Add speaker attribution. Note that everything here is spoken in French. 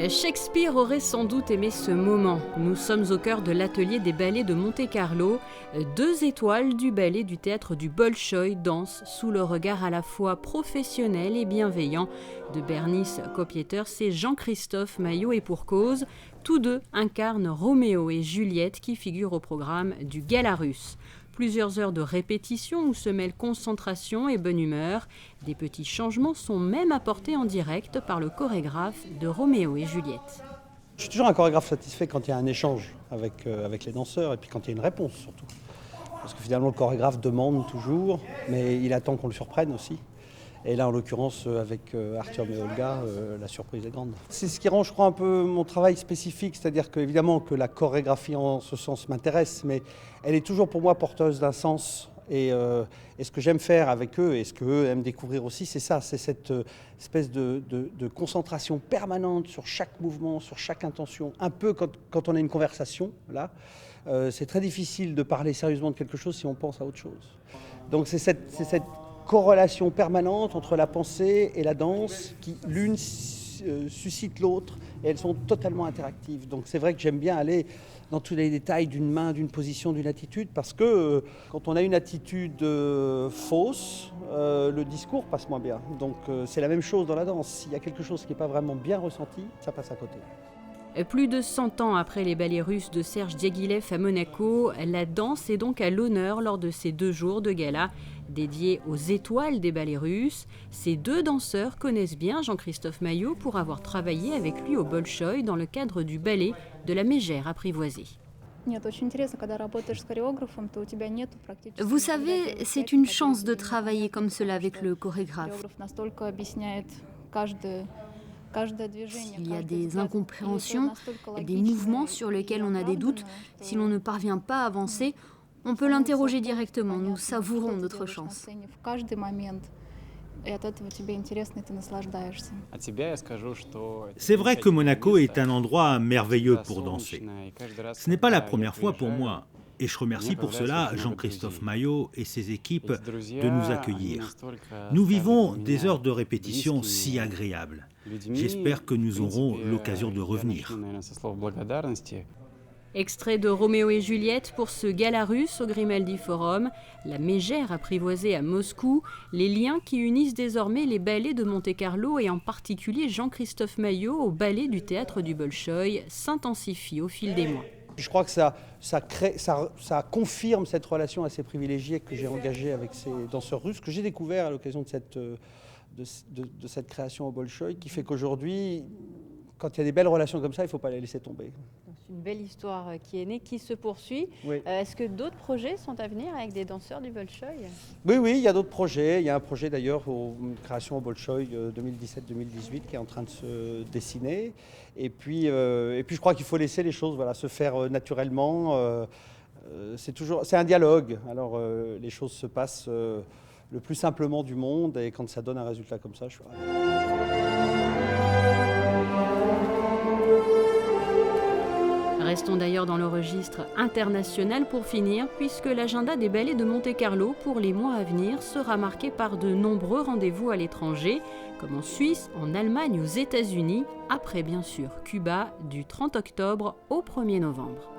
Speaker 1: Shakespeare aurait sans doute aimé ce moment. Nous sommes au cœur de l'atelier des ballets de Monte-Carlo. 2 étoiles du ballet du théâtre du Bolchoï dansent sous le regard à la fois professionnel et bienveillant de Bernice Kopieters et Jean-Christophe Maillot, et pour cause. Tous deux incarnent Roméo et Juliette qui figurent au programme du Gala russe. Plusieurs heures de répétition où se mêlent concentration et bonne humeur. Des petits changements sont même apportés en direct par le chorégraphe de Roméo et Juliette.
Speaker 2: Je suis toujours un chorégraphe satisfait quand il y a un échange avec les danseurs et puis quand il y a une réponse surtout. Parce que finalement le chorégraphe demande toujours, mais il attend qu'on le surprenne aussi. Et là, en l'occurrence, avec Artyom et Olga, la surprise est grande. C'est ce qui rend, je crois, un peu mon travail spécifique, c'est-à-dire qu'évidemment que la chorégraphie en ce sens m'intéresse, mais elle est toujours pour moi porteuse d'un sens. Et ce que j'aime faire avec eux, et ce qu'eux aiment découvrir aussi, c'est ça, c'est cette espèce de concentration permanente sur chaque mouvement, sur chaque intention. Un peu quand on a une conversation, là, c'est très difficile de parler sérieusement de quelque chose si on pense à autre chose. Donc c'est cette corrélation permanente entre la pensée et la danse qui l'une suscite l'autre et elles sont totalement interactives. Donc c'est vrai que j'aime bien aller dans tous les détails d'une main, d'une position, d'une attitude parce que quand on a une attitude fausse, le discours passe moins bien. Donc c'est la même chose dans la danse. S'il y a quelque chose qui n'est pas vraiment bien ressenti, ça passe à côté.
Speaker 1: Plus de 100 ans après les ballets russes de Serge Diaghilev à Monaco, la danse est donc à l'honneur lors de ces 2 jours de gala dédiés aux étoiles des ballets russes. Ces 2 danseurs connaissent bien Jean-Christophe Maillot pour avoir travaillé avec lui au Bolchoï dans le cadre du ballet de la Mégère apprivoisée.
Speaker 3: Vous savez, c'est une chance de travailler comme cela avec le chorégraphe. S'il y a des incompréhensions, des mouvements sur lesquels on a des doutes, si l'on ne parvient pas à avancer, on peut l'interroger directement. Nous savourons notre chance.
Speaker 4: C'est vrai que Monaco est un endroit merveilleux pour danser. Ce n'est pas la première fois pour moi. Et je remercie pour cela Jean-Christophe Maillot et ses équipes de nous accueillir. Nous vivons des heures de répétition si agréables. J'espère que nous aurons l'occasion de revenir.
Speaker 1: Extrait de Roméo et Juliette pour ce gala russe au Grimaldi Forum, la Mégère apprivoisée à Moscou, les liens qui unissent désormais les ballets de Monte-Carlo et en particulier Jean-Christophe Maillot au ballet du théâtre du Bolchoï s'intensifient au fil des mois.
Speaker 2: Je crois que ça confirme cette relation assez privilégiée que j'ai engagée avec ces danseurs russes, que j'ai découvert à l'occasion de cette création au Bolchoï, qui fait qu'aujourd'hui, quand il y a des belles relations comme ça, il ne faut pas les laisser tomber.
Speaker 1: C'est une belle histoire qui est née, qui se poursuit.
Speaker 2: Oui.
Speaker 1: Est-ce que d'autres projets sont à venir avec des danseurs du Bolchoï ?
Speaker 2: Oui, il y a d'autres projets. Il y a un projet d'ailleurs, une création au Bolchoï 2017-2018 qui est en train de se dessiner. Et puis je crois qu'il faut laisser les choses se faire naturellement. C'est un dialogue. Alors les choses se passent le plus simplement du monde et quand ça donne un résultat comme ça, je suis ravi.
Speaker 1: Restons d'ailleurs dans le registre international pour finir, puisque l'agenda des ballets de Monte-Carlo pour les mois à venir sera marqué par de nombreux rendez-vous à l'étranger, comme en Suisse, en Allemagne, aux États-Unis, après bien sûr Cuba, du 30 octobre au 1er novembre.